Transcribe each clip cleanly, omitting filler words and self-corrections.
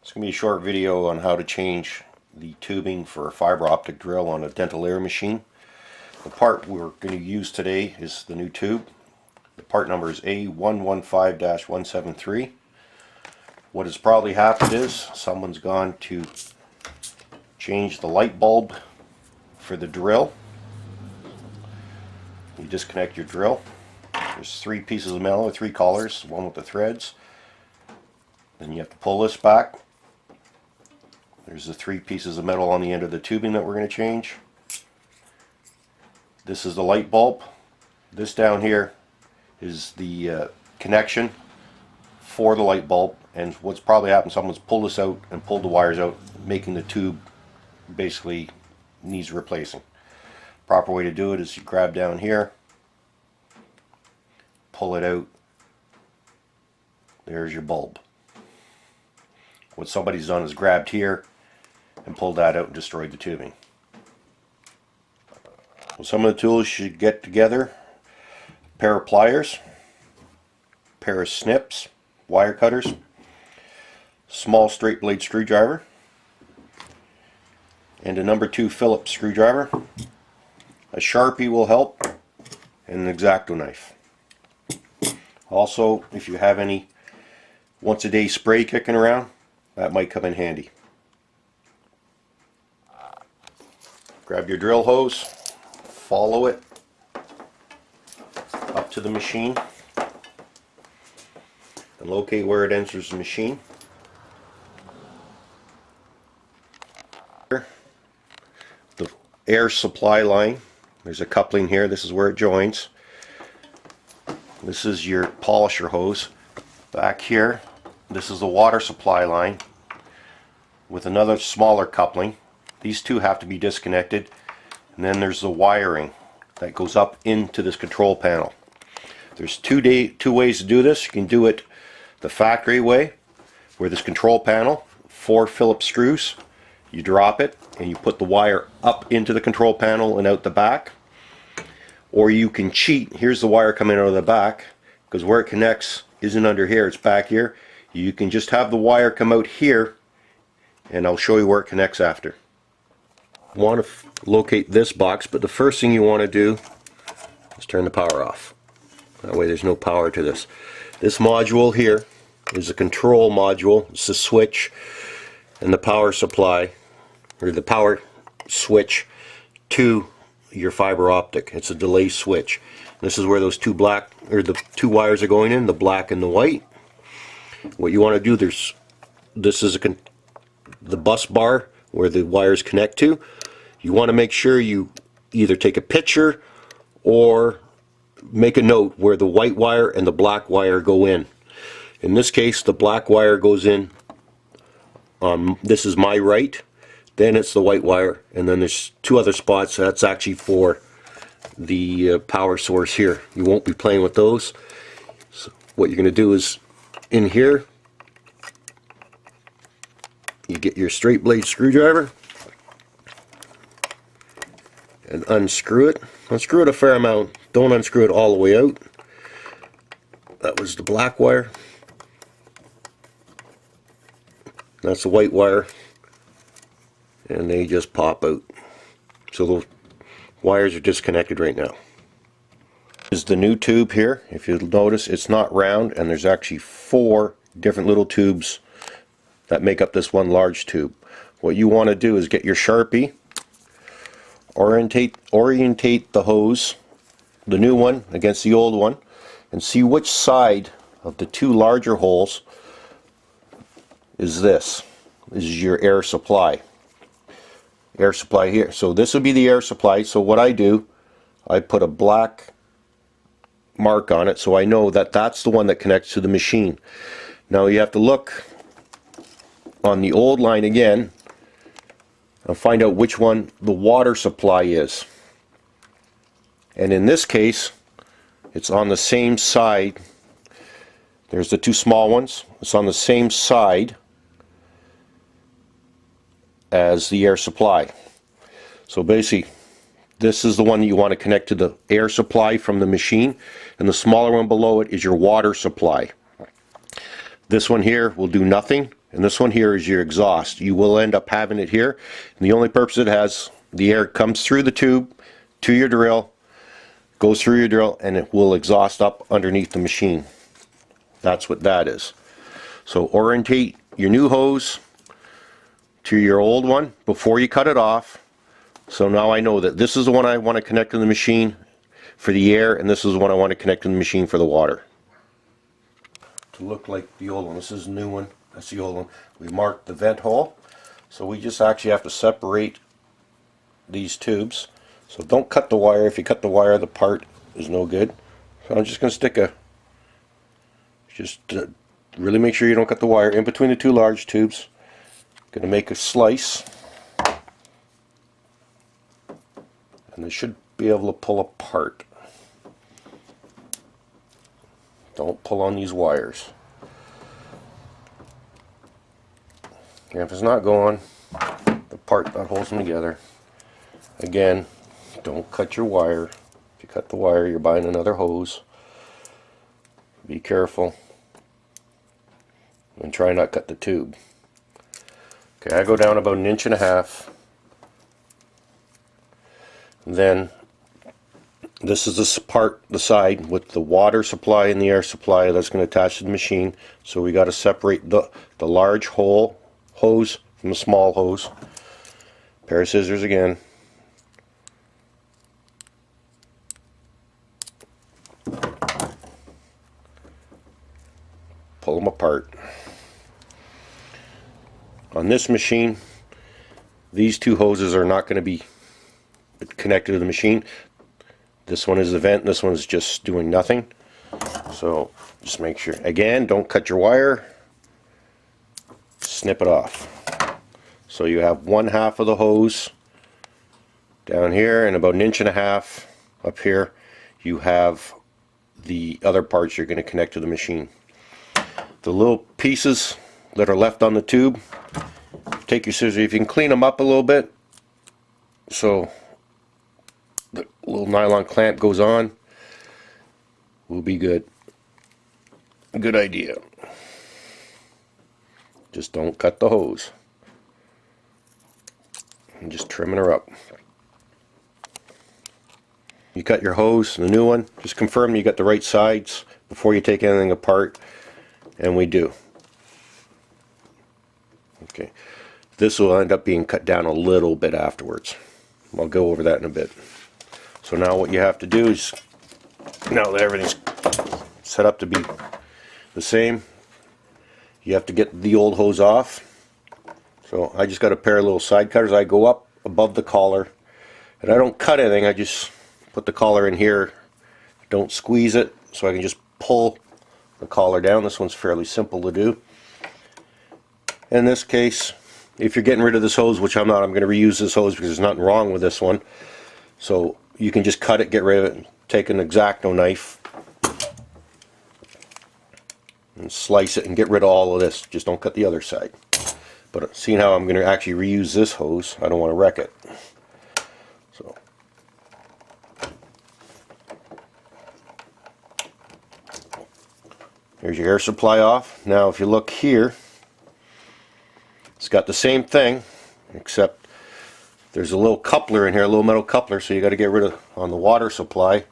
It's going to be a short video on how to change the tubing for a fiber optic drill on a dental layer machine. The part we're going to use today is the new tube. The part number is A115-173. What has probably happened is someone's gone to change the light bulb for the drill. You disconnect your drill. There's three pieces of metal with three collars, one with the threads. Then you have to pull this back. There's the three pieces of metal on the end of the tubing that we're going to change. This is the light bulb. This down here is the connection for the light bulb, and what's probably happened, someone's pulled this out and pulled the wires out, making the tube basically needs replacing. Proper way to do it is you grab down here, pull it out, there's your bulb. What somebody's done is grabbed here and pulled that out and destroyed the tubing. Well, some of the tools you should get together: a pair of pliers, a pair of snips, wire cutters, small straight blade screwdriver, and a number 2 Phillips screwdriver. A Sharpie will help, and an X-Acto knife. Also, if you have any once a day spray kicking around, that might come in handy. Grab your drill hose, follow it up to the machine, and locate where it enters the machine. The air supply line, there's a coupling here, this is where it joins. This is your polisher hose. Back here, this is the water supply line with another smaller coupling. These two have to be disconnected, and then there's the wiring that goes up into this control panel. There's two ways to do this. You can do it the factory way, where this control panel, 4 Phillips screws, you drop it and you put the wire up into the control panel and out the back. Or you can cheat. Here's the wire coming out of the back, because where it connects isn't under here, it's back here. You can just have the wire come out here, and I'll show you where it connects after. You want to locate this box, but the first thing you want to do is turn the power off. That way there's no power to this. This module here is a control module. It's the switch and the power supply, or the power switch to your fiber optic. It's a delay switch. This is where those two two wires are going in, the black and the white. What you want to do, this is the bus bar where the wires connect to. You want to make sure you either take a picture or make a note where the white wire and the black wire go in. In this case, the black wire goes in on, this is my right, then it's the white wire, and then there's two other spots that's actually for the power source here. You won't be playing with those. So what you're going to do is, in here, you get your straight blade screwdriver and unscrew it. Unscrew it a fair amount. Don't unscrew it all the way out. That was the black wire. That's the white wire. And they just pop out. So those wires are disconnected right now. This is the new tube here. If you'll notice, it's not round, and there's actually 4 different little tubes that make up this one large tube. What you want to do is get your Sharpie, orientate the hose, the new one against the old one, and see which side of the 2 larger holes is this. This is your air supply. Air supply here. So this would be the air supply. So what I do, I put a black mark on it so I know that that's the one that connects to the machine. Now you have to look on the old line again and find out which one the water supply is. And in this case, it's on the same side. There's the 2 small ones. It's on the same side as the air supply. So basically, this is the one you want to connect to the air supply from the machine, and the smaller one below it is your water supply. This one here will do nothing. and this one here is your exhaust. You will end up having it here, and the only purpose it has, the air comes through the tube to your drill, goes through your drill, and it will exhaust up underneath the machine. That's what that is. So orientate your new hose to your old one before you cut it off. So now I know that this is the one I want to connect to the machine for the air, and this is the one I want to connect to the machine for the water. To look like the old one, this is the new one, that's the old one. We marked the vent hole, so we just actually have to separate these tubes. So don't cut the wire. If you cut the wire, the part is no good. So I'm just going to stick a, really make sure you don't cut the wire in between the two large tubes. Going to make a slice, and they should be able to pull apart. Don't pull on these wires. And if it's not going, the part that holds them together. Again, don't cut your wire. If you cut the wire, you're buying another hose. Be careful. And try not to cut the tube. Okay, I go down about 1.5 inches. Then this is the side with the water supply and the air supply that's going to attach to the machine. So we got to separate the large hose from the small hose. Pair of scissors again. Pull them apart. On this machine, these two hoses are not going to be connected to the machine. This one is the vent, this one's just doing nothing. So just make sure, again, don't cut your wire, snip it off. So you have 1/2 of the hose down here, and about 1.5 inches up here you have the other parts you're going to connect to the machine. The little pieces that are left on the tube, take your scissors, if you can clean them up a little bit so the little nylon clamp goes on, will be good. Good idea. Just don't cut the hose. I'm just trimming her up. You cut your hose, the new one, just confirm you got the right sides before you take anything apart, and we do. Okay, this will end up being cut down a little bit afterwards. I'll go over that in a bit. So now what you have to do is, now that everything's set up to be the same, you have to get the old hose off. So I just got a pair of little side cutters. I go up above the collar, and I don't cut anything, I just put the collar in here, don't squeeze it, so I can just pull the collar down. This one's fairly simple to do. In this case, if you're getting rid of this hose, which I'm not, I'm going to reuse this hose because there's nothing wrong with this one. So you can just cut it, get rid of it, take an X-Acto knife and slice it and get rid of all of this. Just don't cut the other side. But seeing how I'm going to actually reuse this hose, I don't want to wreck it. So here's your air supply off. Now if you look here, it's got the same thing, except there's a little coupler in here, a little metal coupler, so you got to get rid of on the water supply.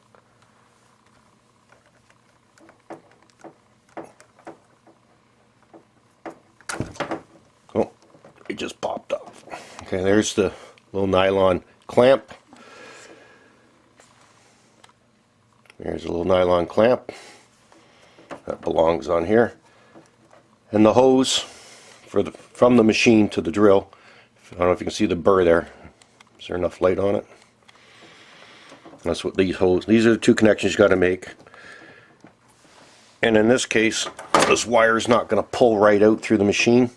Oh, it just popped off. Okay, there's the little nylon clamp. There's a little nylon clamp that belongs on here, and the hose from the machine to the drill. I don't know if you can see the burr there. Is there enough light on it? That's what these are the two connections you got to make. And in this case, this wire is not going to pull right out through the machine.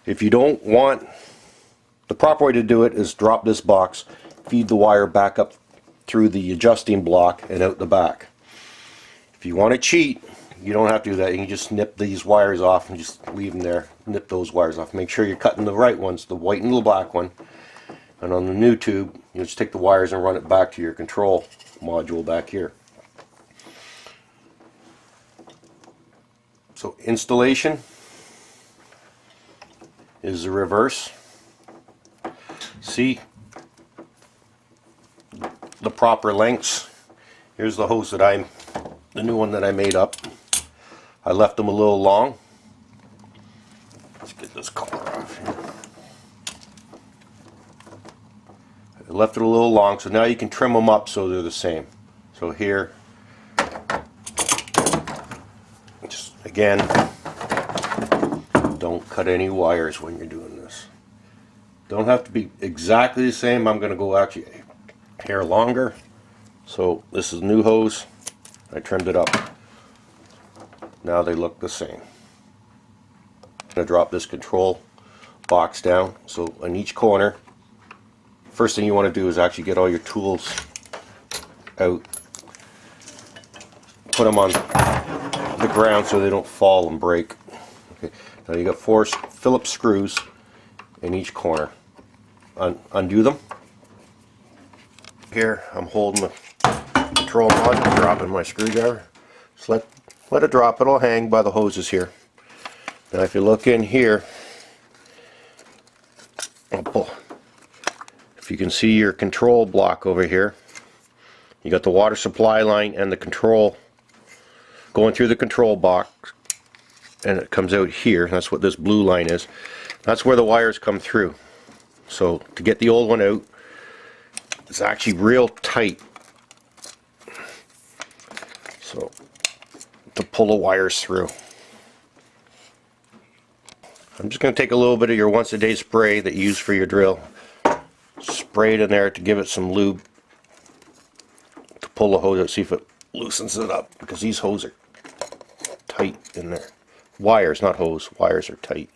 If you don't want, the proper way to do it is drop this box, feed the wire back up through the adjusting block and out the back. If you want to cheat, you don't have to do that. You can just snip these wires off and just leave them there. Nip those wires off. Make sure you're cutting the right ones, the white and the black one. And on the new tube, you just take the wires and run it back to your control module back here. So installation is the reverse. See the proper lengths. Here's the hose that the new one that I made up. I left them a little long. Let's get this collar off here. I left it a little long, so now you can trim them up so they're the same. So here, just again, don't cut any wires when you're doing this. Don't have to be exactly the same. I'm going to go actually a hair longer. So this is new hose. I trimmed it up. Now they look the same. I'm going to drop this control box down. So on each corner, first thing you want to do is actually get all your tools out. Put them on the ground so they don't fall and break. Okay. Now you got 4 Phillips screws in each corner. Undo them. Here I'm holding the control mod, dropping my screwdriver. Just let it drop. It'll hang by the hoses here. Now if you look in here, I'll pull. If you can see your control block over here, you got the water supply line and the control going through the control box, and it comes out here. That's what this blue line is. That's where the wires come through. So to get the old one out, it's actually real tight. So to pull the wires through, I'm just going to take a little bit of your once a day spray that you use for your drill, spray it in there to give it some lube, to pull the hose out, see if it loosens it up, because these hoses are tight in there. Wires, not hose, wires are tight.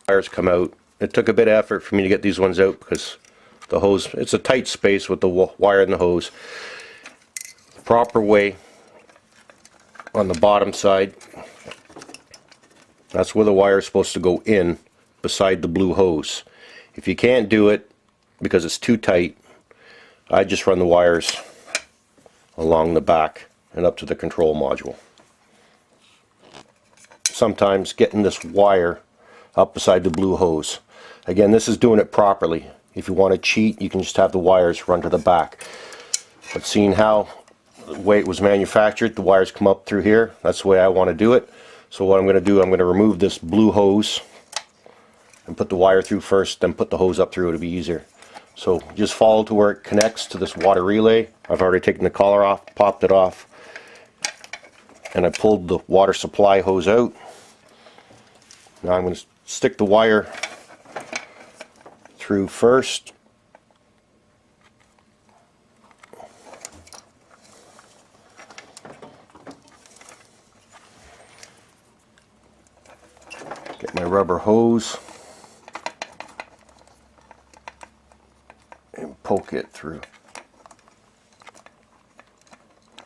Wires come out. It took a bit of effort for me to get these ones out because the hose, it's a tight space with the wire and the hose. The proper way on the bottom side, that's where the wire is supposed to go in beside the blue hose. If you can't do it because it's too tight, I just run the wires along the back and up to the control module. Sometimes getting this wire up beside the blue hose. Again, this is doing it properly. If you want to cheat, you can just have the wires run to the back. But seeing how the way it was manufactured, the wires come up through here, that's the way I want to do it. So what I'm going to do, I'm going to remove this blue hose and put the wire through first, then put the hose up through. It'll be easier. So just follow to where it connects to this water relay. I've already taken the collar off, popped it off, and I pulled the water supply hose out. Now I'm going to stick the wire through first. Get my rubber hose and poke it through.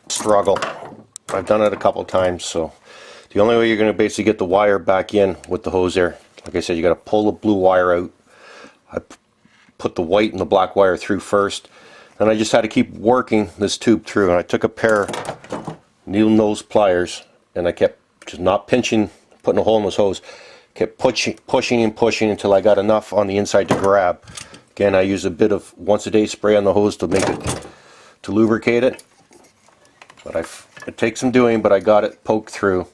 Struggle. I've done it a couple times, so the only way you're going to basically get the wire back in with the hose there, like I said, you got to pull the blue wire out. I put the white and the black wire through first, and I just had to keep working this tube through. And I took a pair of needle nose pliers, and I kept just not pinching, putting a hole in this hose, kept pushing and pushing until I got enough on the inside to grab. Again, I use a bit of once a day spray on the hose to make it, to lubricate it. But it takes some doing, but I got it poked through.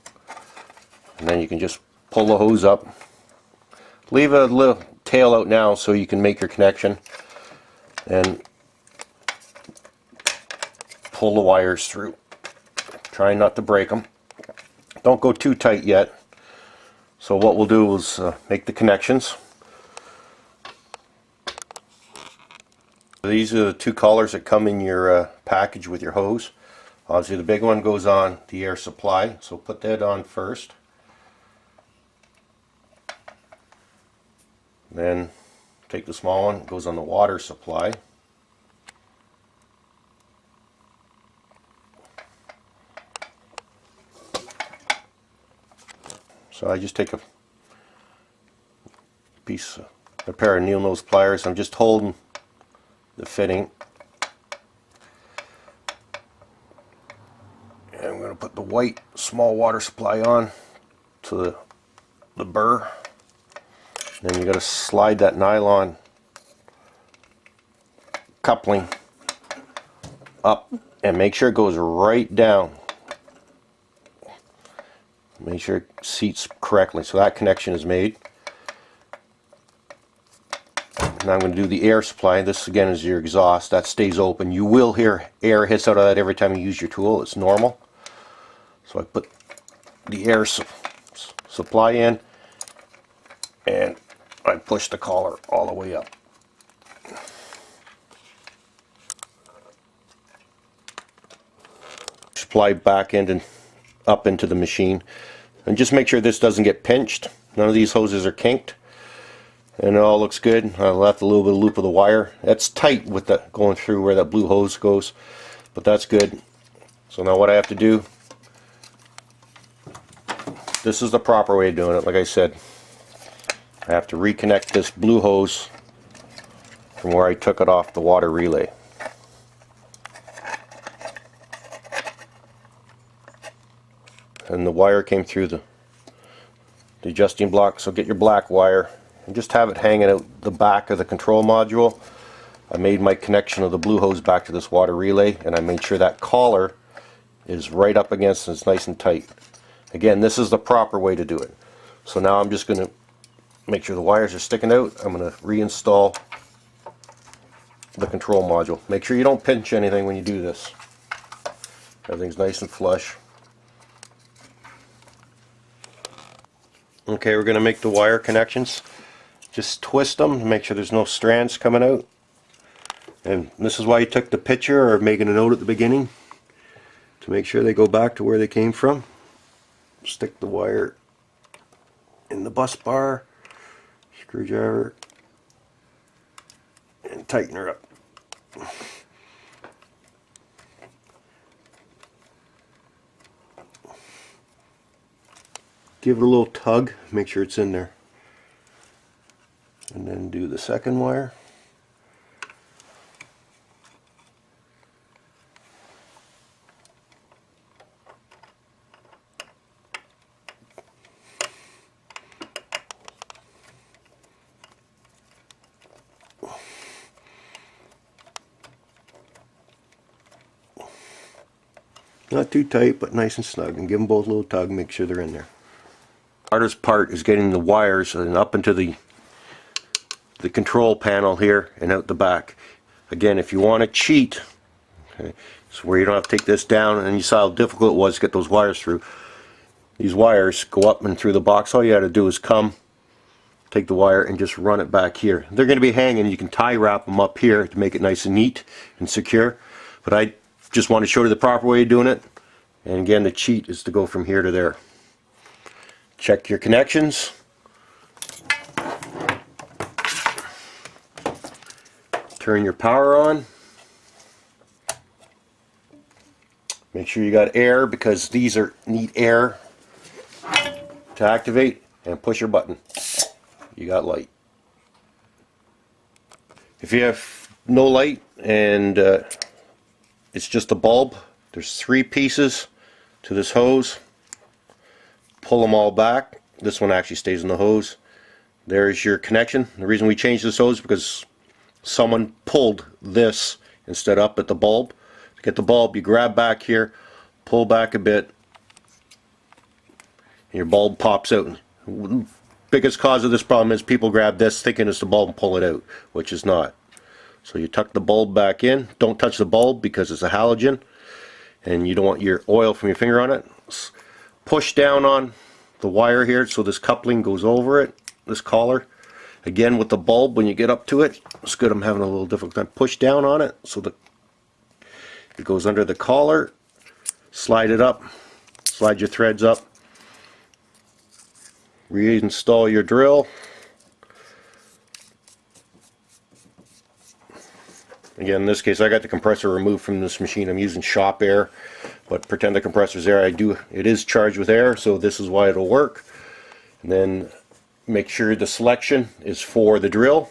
And then you can just pull the hose up. Leave a little tail out now so you can make your connection. And pull the wires through. Try not to break them. Don't go too tight yet. So what we'll do is make the connections. These are the 2 collars that come in your package with your hose. Obviously the big one goes on the air supply, so put that on first. Then take the small one, it goes on the water supply. So I just take a pair of needle nose pliers. I'm just holding the fitting. going to put the white small water supply on to the burr. Then you got to slide that nylon coupling up and make sure it goes right down. Make sure it seats correctly so that connection is made. Now I'm going to do the air supply. This again is your exhaust. That stays open. You will hear air hits out of that every time you use your tool. It's normal. So I put the air supply in and I push the collar all the way up. Supply back end and up into the machine. And just make sure this doesn't get pinched. None of these hoses are kinked. And it all looks good. I left a little bit of loop of the wire. That's tight with the going through where that blue hose goes, but that's good. So now what I have to do, this is the proper way of doing it. Like I said, I have to reconnect this blue hose from where I took it off the water relay. And the wire came through the adjusting block, so get your black wire and just have it hanging out the back of the control module. I made my connection of the blue hose back to this water relay, and I made sure that collar is right up against and it's nice and tight. Again, this is the proper way to do it. So now I'm just going to make sure the wires are sticking out. I'm going to reinstall the control module. Make sure you don't pinch anything when you do this. Everything's nice and flush. Okay, we're going to make the wire connections. Just twist them to make sure there's no strands coming out. And this is why you took the picture or making a note at the beginning, to make sure they go back to where they came from. Stick the wire in the bus bar, screwdriver, and tighten her up. Give it a little tug, make sure it's in there. And then do the second wire. Not too tight, but nice and snug. And give them both a little tug, make sure they're in there. Hardest part is getting the wires and up into the control panel here and out the back. Again, if you want to cheat, okay, so where you don't have to take this down, and you saw how difficult it was to get those wires through. These wires go up and through the box. All you got to do is come, take the wire, and just run it back here. They're going to be hanging. You can tie wrap them up here to make it nice and neat and secure. But I just want to show you the proper way of doing it. And again, the cheat is to go from here to there. Check your connections. Turn your power on. Make sure you got air, because these need air to activate, and push your button. You got light. If you have no light and it's just a bulb, there's 3 pieces to this hose. Pull them all back. This one actually stays in the hose. There's your connection. The reason we changed this hose is because someone pulled this instead up at the bulb. To get the bulb, you grab back here, pull back a bit, and your bulb pops out. Biggest cause of this problem is people grab this thinking it's the bulb and pull it out, which is not. So you tuck the bulb back in. Don't touch the bulb because it's a halogen and you don't want your oil from your finger on it. Push down on the wire here so this coupling goes over it, this collar. Again, with the bulb, when you get up to it, it's good. I'm having a little difficult time. Push down on it so that it goes under the collar. Slide it up. Slide your threads up. Reinstall your drill. Again, in this case, I got the compressor removed from this machine. I'm using shop air, but pretend the compressor's there. It is charged with air, so this is why it'll work. And then make sure the selection is for the drill,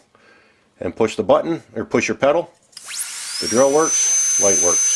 and push the button or push your pedal. The drill works, light works.